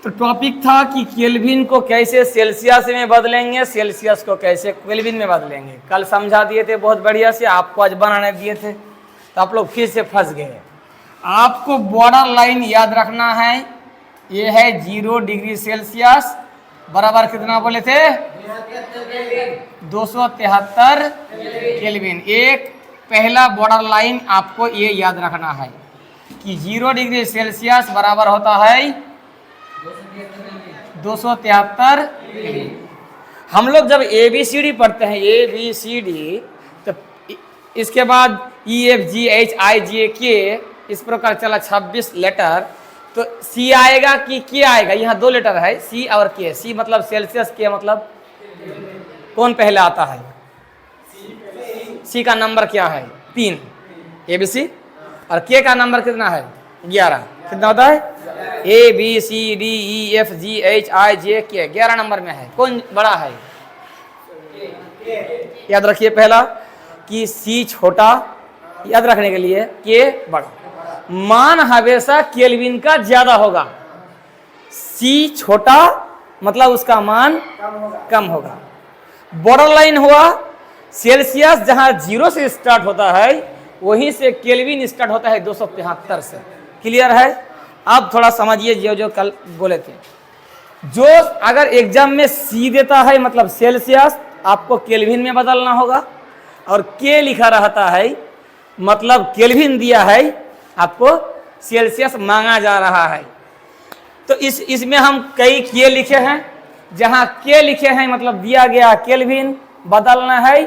तो टॉपिक था कि केल्विन को कैसे सेल्सियस में बदलेंगे, सेल्सियस को कैसे केल्विन में बदलेंगे। कल समझा दिए थे बहुत बढ़िया से, आपको आज बनाने दिए थे, तो आप लोग फिर से फंस गए। आपको बॉर्डर लाइन याद रखना है, ये है 0 डिग्री सेल्सियस बराबर कितना बोले थे 273 केल्विन। एक पहला बॉर्डर लाइन आपको ये याद रखना है कि 0 डिग्री सेल्सियस बराबर होता है 273 केल्विन। हम लोग जब ABCD पढ़ते हैं, ABCD, तो इसके बाद EFGHIJK इस प्रकार चला 26 लेटर, तो C आएगा कि K आएगा। यहाँ 2 लेटर है, C और K। C मतलब सेल्सियस, K मतलब कौन पहले आता है? C का नंबर क्या है? 3 ABC, और K का नंबर कितना है? 11। कितना होता है? ABCDEFGHIJK 11 नंबर में है। कौन बड़ा है? याद रखिए पहला कि C छोटा, याद रखने के लिए K बड़ा। मान हमेशा केल्विन का ज्यादा होगा। C छोटा मतलब उसका मान कम होगा। बॉर्डर लाइन हुआ सेल्सियस, जहां 0 से स्टार्ट होता है वहीं से केल्विन स्टार्ट होता है 273 से। क्लियर है? अब थोड़ा समझिए जो कल बोले थे। जो अगर एग्जाम में C देता है मतलब सेल्सियस, आपको केल्विन में बदलना होगा, और K लिखा रहता है मतलब केल्विन दिया है, आपको सेल्सियस मांगा जा रहा है। तो इसमें हम कई K लिखे हैं। जहां K लिखे हैं मतलब दिया गया केल्विन, बदलना है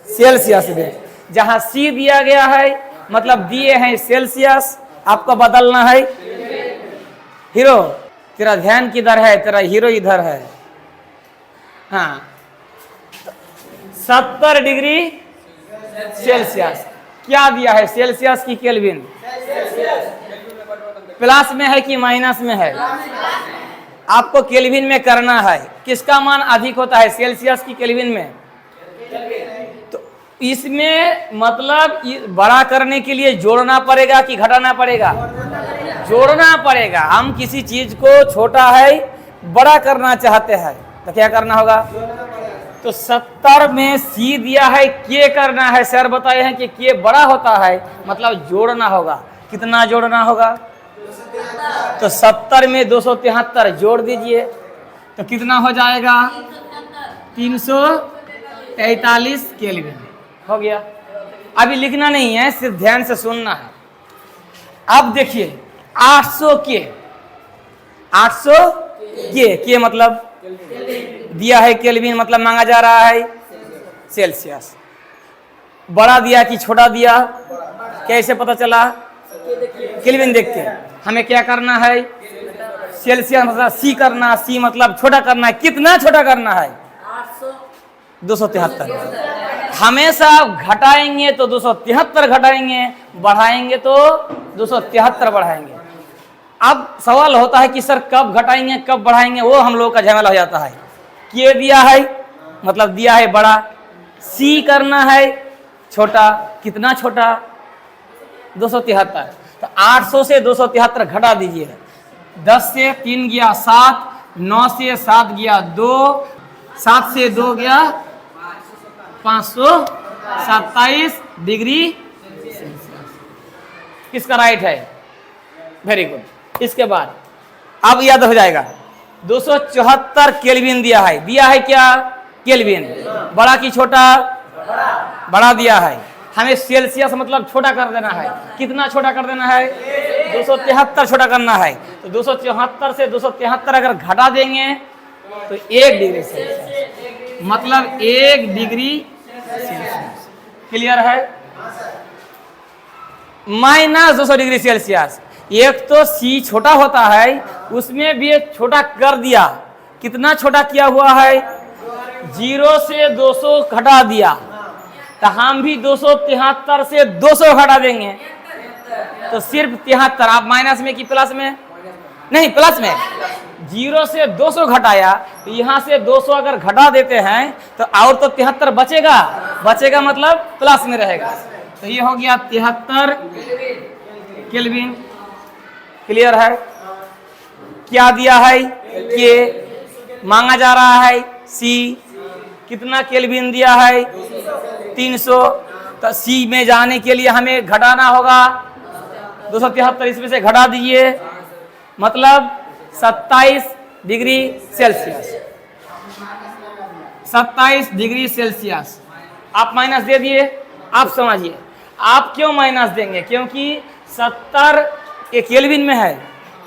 सेल्सियस में। जहां C दिया गया है मतलब दिए हैं सेल्सियस, आपको बदलना है। हीरो, तेरा ध्यान किधर है? तेरा हीरो इधर है। हाँ, 70 डिग्री सेल्सियस क्या दिया है? सेल्सियस की केल्विन प्लस में है कि माइनस में है? आपको केल्विन में करना है। किसका मान अधिक होता है? सेल्सियस की केल्विन में। तो इसमें मतलब बड़ा करने के लिए जोड़ना पड़ेगा कि घटाना पड़ेगा? जोड़ना पड़ेगा। हम किसी चीज को छोटा है बड़ा करना चाहते हैं तो क्या करना होगा? तो 70 में C दिया है, K करना है। सर बताए हैं कि K बड़ा होता है मतलब जोड़ना होगा। कितना जोड़ना होगा? तो 70 में 273 जोड़ दीजिए तो कितना हो जाएगा? 343 केल्विन हो गया। अभी लिखना नहीं है, सिर्फ ध्यान से सुनना है। अब देखिए 800 K, 800 K मतलब दिया है केल्विन मतलब मांगा जा रहा है सेल्सियस। बड़ा दिया कि छोटा दिया? कैसे पता चला? केल्विन देख के। हमें क्या करना है? सेल्सियस मतलब C करना, C मतलब छोटा करना है। कितना छोटा करना है? 273। हमेशा घटाएंगे तो 273 घटाएंगे, बढ़ाएंगे तो 273 बढ़ाएंगे। अब सवाल होता है कि सर कब घटाएंगे कब बढ़ाएंगे, वो हम लोग का झमेला हो जाता है। K दिया है मतलब दिया है बड़ा, C करना है छोटा। कितना छोटा? 273। तो 800 से 273 घटा दीजिए। 10 से 3 गया 7, 9 से 7 गया 2, 7 से 2 गया 527 डिग्री सेल्सियस। किसका राइट है? Very good. इसके बाद अब याद हो जाएगा 274 केल्विन दिया है। दिया है क्या? केल्विन। बड़ा कि छोटा? बड़ा दिया है। हमें सेल्सियस मतलब छोटा कर देना है। कितना छोटा कर देना है? 273 छोटा करना है। तो 274 से 273 अगर घटा देंगे तो 1 डिग्री सेल्सियस मतलब 1 डिग्री सेल्सियस। क्लियर है? Minus 200 degree Celsius. एक तो C छोटा होता है, उसमें भी एक छोटा कर दिया। कितना छोटा किया हुआ है? 0 से 200 घटा दिया। तो हम भी 273 से 200 घटा देंगे तो सिर्फ 73। आप माइनस में कि प्लस में? नहीं, प्लस में। 0 से 200 घटाया तो यहाँ से 200 अगर घटा देते हैं तो और तो 73 बचेगा। बचेगा मतलब प्लस में रहेगा। तो ये हो गया 73 केल्विन। क्लियर है? क्या दिया है? के मांगा जा रहा है सी, कितना केल्विन दिया है 300। तो सी में जाने के लिए हमें घटाना होगा 273, इसमें से घटा दीजिए, मतलब 27 डिग्री सेल्सियस। 27 डिग्री सेल्सियस आप माइनस दे दिए। आप समझिए आप क्यों माइनस देंगे, क्योंकि 70 ये केल्विन में है,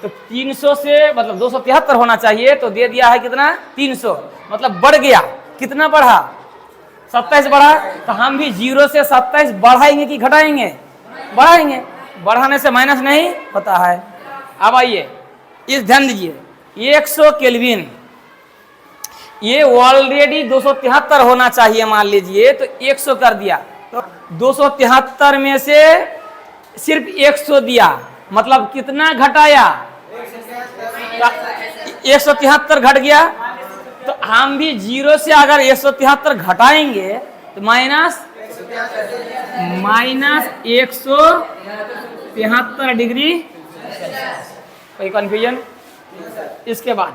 तो 300 से मतलब 273 होना चाहिए, तो दे दिया है कितना 300, मतलब बढ़ गया। कितना बढ़ा 27 बढ़ा, तो हम भी 0 से 27 बढ़ाएंगे कि घटाएंगे, बढ़ाएंगे, बढ़ाने से माइनस नहीं होता है। अब आइए इस ध्यान दीजिए 100 केल्विन, ये ऑलरेडी 273 होना चाहिए मान लीजिए, तो 100 कर दिया, तो 273 में से सिर्फ 100 दिया, मतलब कितना घटाया 173 घट गया। तो हम भी 0 से अगर 173 घटाएंगे तो माइनस 173 डिग्री। कोई कंफ्यूजन? इसके बाद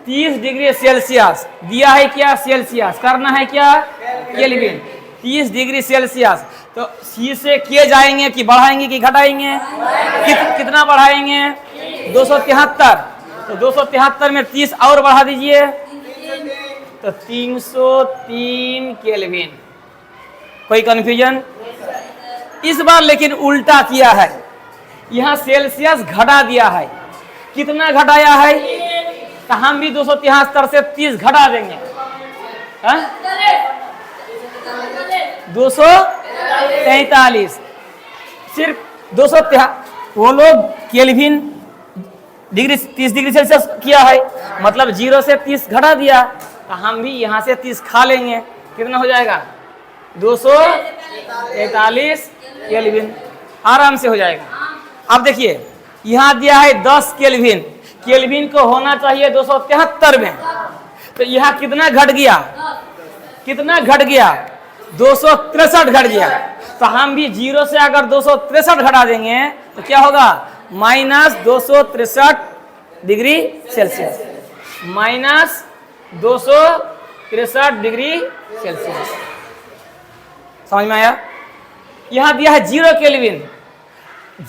30 डिग्री सेल्सियस दिया है, क्या सेल्सियस करना है, क्या केल्विन। 30 डिग्री सेल्सियस, तो सी से किए जाएंगे कि बढ़ाएंगे कि घटाएंगे, कितना बढ़ाएंगे 273, तो 273 में 30 और बढ़ा दीजिए, तो 303 केल्विन। कोई कंफ्यूजन? इस बार लेकिन उल्टा किया है, यहाँ सेल्सियस घटा दिया है। कितना घटाया है, तो हम भी 273 से 30 घटा देंगे, 243। सिर्फ 273, वो लोग केल्विन डिग्री 30 डिग्री सेल्सियस किया है, मतलब 0 से 30 घटा दिया, तो हम भी यहाँ से 30 खा लेंगे। कितना हो जाएगा 243 केल्विन, आराम से हो जाएगा। अब देखिए यहाँ दिया है 10 केल्विन, केल्विन को होना चाहिए 273 में, तो यहाँ कितना घट गया, कितना घट गया 263 घट गया। तो हम भी 0 से अगर 263 घटा देंगे तो क्या होगा minus 263 degree Celsius, minus 263 degree Celsius. समझ में आया? यहाँ दिया है 0 केल्विन,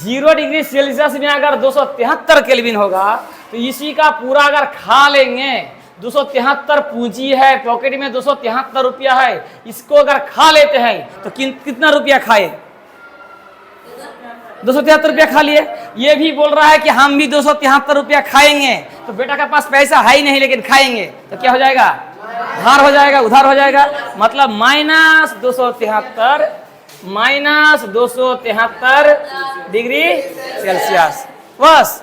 0 डिग्री सेल्सियस में अगर 273 केल्विन होगा, तो इसी का पूरा अगर खा लेंगे, 273 पूंजी है, पॉकेट में 273 रुपया है, इसको अगर खा लेते हैं तो कितना रुपया खाए, 273 रुपया खा लिए। ये भी बोल रहा है कि हम भी 273 रुपया खाएंगे, तो बेटा के पास पैसा है ही नहीं लेकिन खाएंगे, तो क्या हो जाएगा, धार हो जाएगा, उधार हो जाएगा, मतलब माइनस 273 डिग्री सेल्सियस। बस